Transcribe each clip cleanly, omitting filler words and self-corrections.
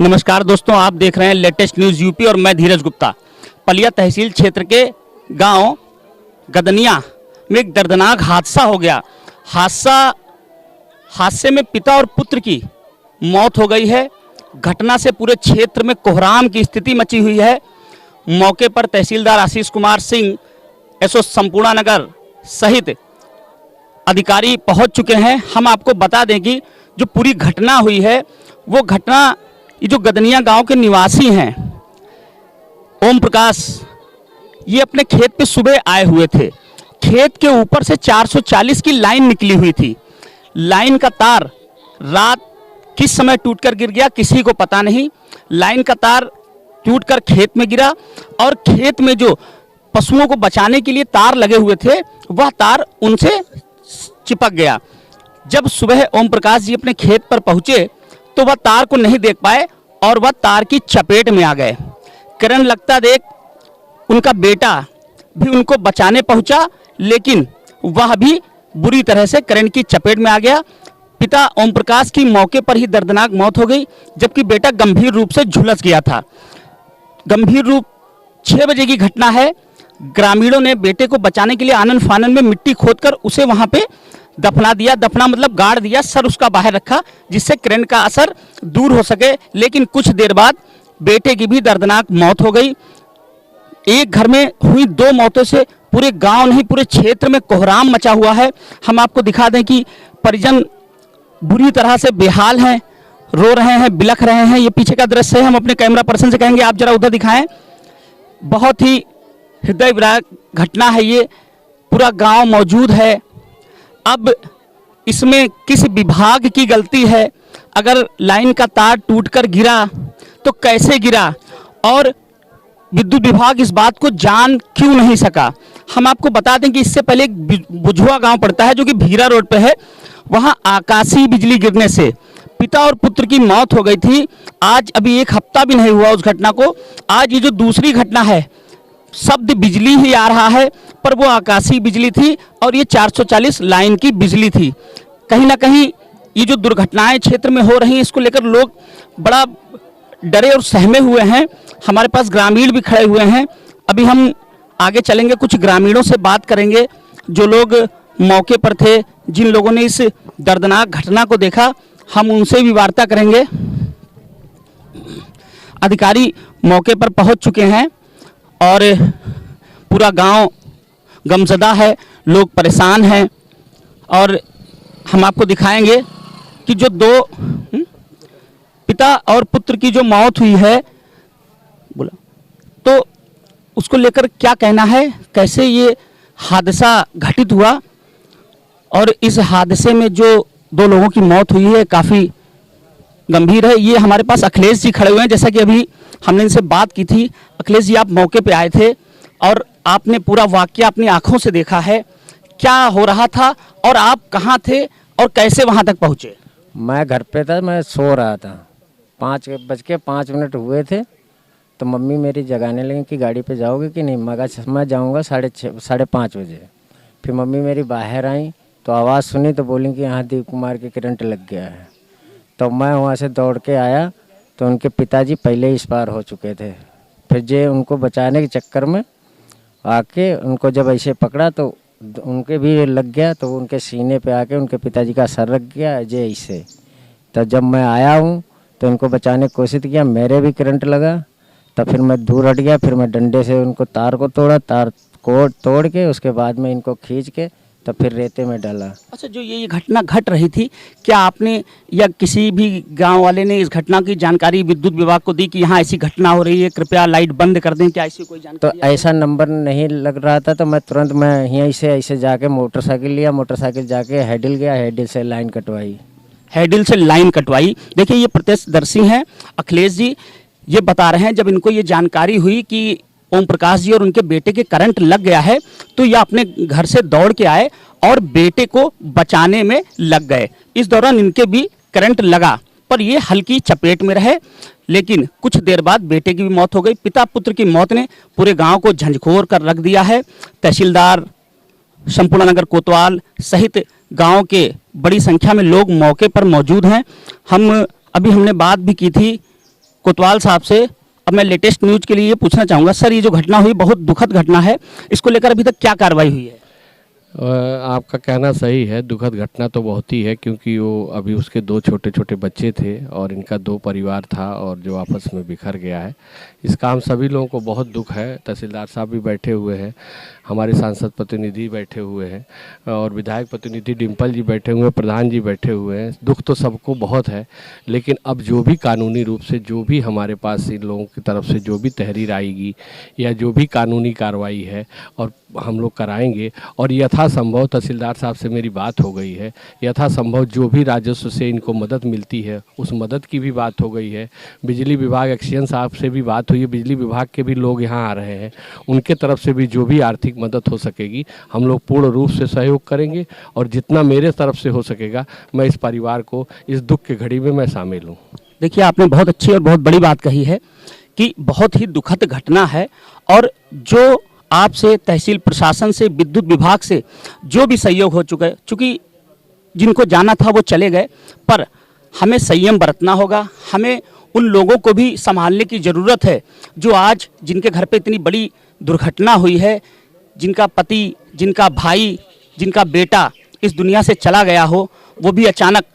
नमस्कार दोस्तों, आप देख रहे हैं लेटेस्ट न्यूज़ यूपी और मैं धीरज गुप्ता। पलिया तहसील क्षेत्र के गांव गदनिया में एक दर्दनाक हादसा हो गया। हादसे में पिता और पुत्र की मौत हो गई है। घटना से पूरे क्षेत्र में कोहराम की स्थिति मची हुई है। मौके पर तहसीलदार आशीष कुमार सिंह, एसओ संपूर्ण नगर सहित अधिकारी पहुंच चुके हैं। हम आपको बता दें कि जो पूरी घटना हुई है वो घटना, ये जो गदनिया गांव के निवासी हैं ओम प्रकाश, ये अपने खेत पे सुबह आए हुए थे। खेत के ऊपर से 440 की लाइन निकली हुई थी। लाइन का तार रात किस समय टूटकर गिर गया किसी को पता नहीं। लाइन का तार टूटकर खेत में गिरा और खेत में जो पशुओं को बचाने के लिए तार लगे हुए थे वह तार उनसे चिपक गया। जब सुबह ओम प्रकाश जी अपने खेत पर पहुंचे तो वह तार को नहीं देख पाए और वह तार की चपेट में आ गए। करंट लगता देख उनका बेटा भी उनको बचाने पहुंचा, लेकिन वह भी बुरी तरह से करंट की चपेट में आ गया। पिता ओम प्रकाश की मौके पर ही दर्दनाक मौत हो गई, जबकि बेटा गंभीर रूप से झुलस गया था। गंभीर रूप 6 बजे की घटना है। ग्रामीणों ने बेटे को बचाने के लिए आनन फानन में मिट्टी खोदकर उसे वहां पे दफना दिया। दफना मतलब गाड़ दिया, सर उसका बाहर रखा जिससे करंट का असर दूर हो सके। लेकिन कुछ देर बाद बेटे की भी दर्दनाक मौत हो गई। एक घर में हुई 2 मौतों से पूरे गांव नहीं पूरे क्षेत्र में कोहराम मचा हुआ है। हम आपको दिखा दें कि परिजन बुरी तरह से बेहाल हैं, रो रहे हैं, बिलख रहे हैं। ये पीछे का दृश्य है। हम अपने कैमरा पर्सन से कहेंगे आप जरा उधर दिखाएं। बहुत ही हृदय विदारक घटना है ये। पूरा गांव मौजूद है। अब इसमें किस विभाग की गलती है? अगर लाइन का तार टूटकर गिरा तो कैसे गिरा और विद्युत विभाग इस बात को जान क्यों नहीं सका? हम आपको बता दें कि इससे पहले एक बुझुआ गांव पड़ता है जो कि भीरा रोड पे है। वहां आकाशीय बिजली गिरने से पिता और पुत्र की मौत हो गई थी। आज अभी 1 हफ्ता भी नहीं हुआ उस घटना को। आज ये जो दूसरी घटना है, शब्द बिजली ही आ रहा है पर वो आकाशीय बिजली थी और ये 440 लाइन की बिजली थी। कहीं ना कहीं ये जो दुर्घटनाएं क्षेत्र में हो रही हैं इसको लेकर लोग बड़ा डरे और सहमे हुए हैं। हमारे पास ग्रामीण भी खड़े हुए हैं। अभी हम आगे चलेंगे, कुछ ग्रामीणों से बात करेंगे जो लोग मौके पर थे, जिन लोगों ने इस दर्दनाक घटना को देखा। हम उनसे भी वार्ता करेंगे। अधिकारी मौके पर पहुंच चुके हैं और पूरा गांव गमज़दा है, लोग परेशान हैं। और हम आपको दिखाएंगे कि जो 2 पिता और पुत्र की जो मौत हुई है बोला तो उसको लेकर क्या कहना है, कैसे ये हादसा घटित हुआ और इस हादसे में जो 2 लोगों की मौत हुई है काफ़ी गंभीर है। ये हमारे पास अखिलेश जी खड़े हुए हैं। जैसा कि अभी हमने इनसे बात की थी। अखिलेश जी, आप मौके पे आए थे और आपने पूरा वाकया अपनी आंखों से देखा है। क्या हो रहा था और आप कहाँ थे और कैसे वहाँ तक पहुँचे? मैं घर पे था, मैं सो रहा था। 5:05 हुए थे तो मम्मी मेरी जगाने लगी कि गाड़ी पे जाओगे कि नहीं। मैं जाऊँगा 5:30 बजे। फिर मम्मी मेरी बाहर आई तो आवाज़ सुनी तो बोली कि यहाँ दीप कुमार के करंट लग गया है। तो मैं वहाँ से दौड़ के आया तो उनके पिताजी पहले ही इस पार हो चुके थे। फिर जे उनको बचाने के चक्कर में आके उनको जब ऐसे पकड़ा तो उनके भी लग गया, तो उनके सीने पे आके उनके पिताजी का सर रख गया जे ऐसे। तो जब मैं आया हूँ तो उनको बचाने की कोशिश किया, मेरे भी करंट लगा। तब फिर मैं दूर हट गया, फिर मैं डंडे से उनको तार को तोड़ा, तार को तोड़ के उसके बाद में इनको खींच के तब फिर रेते में डाला। अच्छा, जो ये घटना घट रही थी, क्या आपने या किसी भी गांव वाले ने इस घटना की जानकारी विद्युत विभाग को दी कि यहाँ ऐसी घटना हो रही है, कृपया लाइट बंद कर दें? क्या ऐसी कोई जानकारी? तो ऐसा नंबर नहीं लग रहा था तो मैं तुरंत यहीं से ऐसे जाके मोटरसाइकिल लिया, मोटरसाइकिल जाके हैडिल गया, हैडिल से लाइन कटवाई। हैडिल से लाइन कटवाई। देखिए, ये प्रत्यक्षदर्शी हैं अखिलेश जी। ये बता रहे हैं जब इनको ये जानकारी हुई कि ओम प्रकाश जी और उनके बेटे के करंट लग गया है तो ये अपने घर से दौड़ के आए और बेटे को बचाने में लग गए। इस दौरान इनके भी करंट लगा पर ये हल्की चपेट में रहे, लेकिन कुछ देर बाद बेटे की भी मौत हो गई। पिता पुत्र की मौत ने पूरे गांव को झंझोर कर रख दिया है। तहसीलदार संपूर्ण नगर कोतवाल सहित गांव के बड़ी संख्या में लोग मौके पर मौजूद हैं। हमने बात भी की थी कोतवाल साहब से अब मैं लेटेस्ट न्यूज के लिए ये पूछना चाहूँगा सर, ये जो घटना हुई बहुत दुखद घटना है, इसको लेकर अभी तक क्या कार्रवाई हुई है? आपका कहना सही है, दुखद घटना तो बहुत ही है, क्योंकि वो अभी उसके दो छोटे छोटे बच्चे थे और इनका दो परिवार था और जो आपस में बिखर गया है। इसका हम सभी लोगों को बहुत दुख है। तहसीलदार साहब भी बैठे हुए हैं, हमारे सांसद प्रतिनिधि बैठे हुए हैं और विधायक प्रतिनिधि डिम्पल जी बैठे हुए हैं, प्रधान जी बैठे हुए हैं। दुख तो सबको बहुत है, लेकिन अब जो भी कानूनी रूप से जो भी हमारे पास इन लोगों की तरफ से जो भी तहरीर आएगी या जो भी कानूनी कार्रवाई है और हम लोग कराएंगे। और यथासंभव तहसीलदार साहब से मेरी बात हो गई है, यथासंभव जो भी राजस्व से इनको मदद मिलती है उस मदद की भी बात हो गई है। बिजली विभाग एक्सीएन साहब से भी बात हुई है, बिजली विभाग के भी लोग यहाँ आ रहे हैं, उनके तरफ से भी जो भी आर्थिक मदद हो सकेगी हम लोग पूर्ण रूप से सहयोग करेंगे और जितना मेरे तरफ से हो सकेगा मैं इस परिवार को इस दुख की घड़ी में मैं शामिल हूँ। देखिए, आपने बहुत अच्छी और बहुत बड़ी बात कही है कि बहुत ही दुखद घटना है और जो आपसे तहसील प्रशासन से विद्युत विभाग से जो भी सहयोग हो चुका है, चूँकि जिनको जाना था वो चले गए, पर हमें संयम बरतना होगा। हमें उन लोगों को भी संभालने की ज़रूरत है जो आज जिनके घर पे इतनी बड़ी दुर्घटना हुई है, जिनका पति, जिनका भाई, जिनका बेटा इस दुनिया से चला गया हो, वो भी अचानक।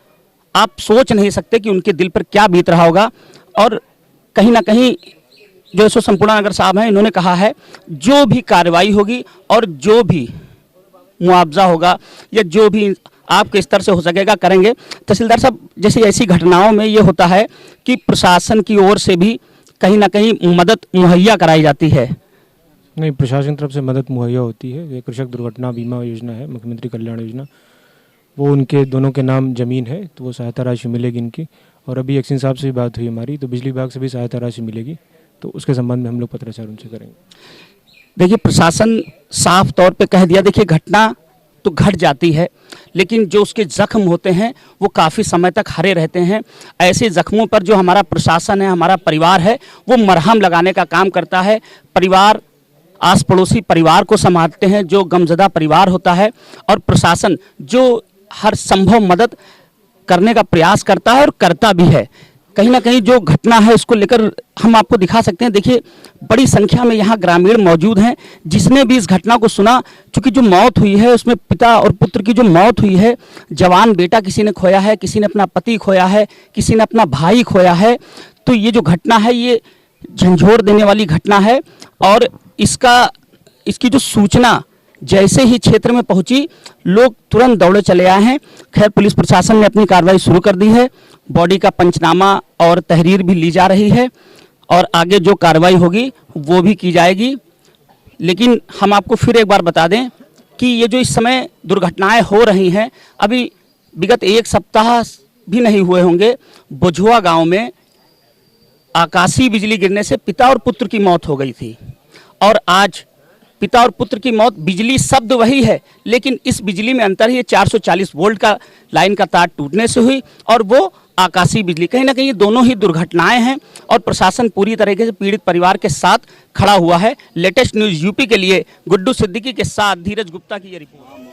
आप सोच नहीं सकते कि उनके दिल पर क्या बीत रहा होगा। और कहीं ना कहीं जो एसओ संपूर्ण नगर साहब हैं, इन्होंने कहा है जो भी कार्रवाई होगी और जो भी मुआवजा होगा या जो भी आपके स्तर से हो सकेगा करेंगे। तहसीलदार साहब, जैसे ऐसी घटनाओं में ये होता है कि प्रशासन की ओर से भी कहीं ना कहीं मदद मुहैया कराई जाती है। नहीं, प्रशासन की तरफ से मदद मुहैया होती है। ये कृषक दुर्घटना बीमा योजना है, मुख्यमंत्री कल्याण योजना, वो उनके दोनों के नाम ज़मीन है तो वो सहायता राशि मिलेगी इनकी। और अभी एक्सीन साहब से भी बात हुई हमारी, तो बिजली विभाग से भी सहायता राशि मिलेगी, तो उसके संबंध में हम लोग पत्राचार उनसे करेंगे। देखिए, प्रशासन साफ तौर पे कह दिया, देखिए घटना तो घट जाती है लेकिन जो उसके जख्म होते हैं वो काफ़ी समय तक हरे रहते हैं। ऐसे जख्मों पर जो हमारा प्रशासन है, हमारा परिवार है, वो मरहम लगाने का काम करता है। परिवार, आस पड़ोसी परिवार को संभालते हैं जो गमज़दा परिवार होता है, और प्रशासन जो हर संभव मदद करने का प्रयास करता है और करता भी है। कहीं ना कहीं जो घटना है उसको लेकर हम आपको दिखा सकते हैं। देखिए, बड़ी संख्या में यहाँ ग्रामीण मौजूद हैं जिसने भी इस घटना को सुना, क्योंकि जो मौत हुई है उसमें पिता और पुत्र की जो मौत हुई है, जवान बेटा किसी ने खोया है, किसी ने अपना पति खोया है, किसी ने अपना भाई खोया है। तो ये जो घटना है ये झंझोर देने वाली घटना है और इसकी जो सूचना जैसे ही क्षेत्र में पहुंची, लोग तुरंत दौड़े चले आए हैं। खैर, पुलिस प्रशासन ने अपनी कार्रवाई शुरू कर दी है, बॉडी का पंचनामा और तहरीर भी ली जा रही है और आगे जो कार्रवाई होगी वो भी की जाएगी। लेकिन हम आपको फिर एक बार बता दें कि ये जो इस समय दुर्घटनाएं हो रही हैं, अभी विगत एक सप्ताह भी नहीं हुए होंगे, बुझुआ गांव में आकाशीय बिजली गिरने से पिता और पुत्र की मौत हो गई थी। और आज पिता और पुत्र की मौत, बिजली शब्द वही है लेकिन इस बिजली में अंतर ही 440 वोल्ट का लाइन का तार टूटने से हुई और वो आकाशीय बिजली। कहीं ना कहीं ये दोनों ही दुर्घटनाएं हैं और प्रशासन पूरी तरीके से पीड़ित परिवार के साथ खड़ा हुआ है। लेटेस्ट न्यूज़ यूपी के लिए गुड्डू सिद्दीकी के साथ धीरज गुप्ता की ये रिपोर्ट।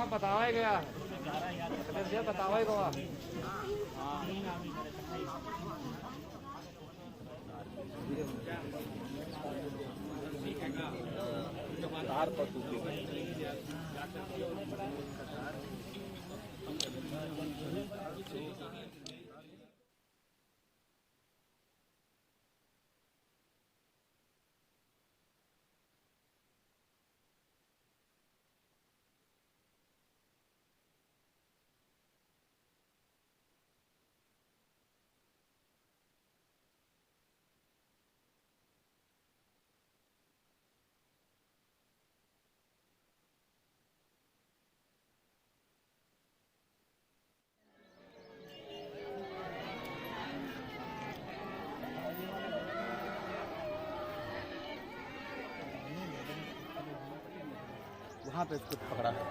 बतावा गया बतावा गया यहाँ पे इसको पकड़ा है।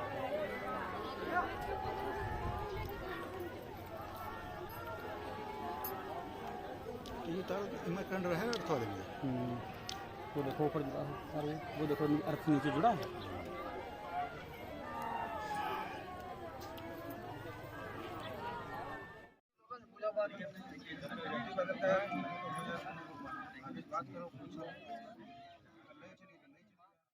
ये तार इनमें करंट रहे और थोड़ा देंगे। वो देखो ऊपर जुड़ा है, अरे वो देखो अर्थ नीचे जुड़ा है। बात करो, पूछो।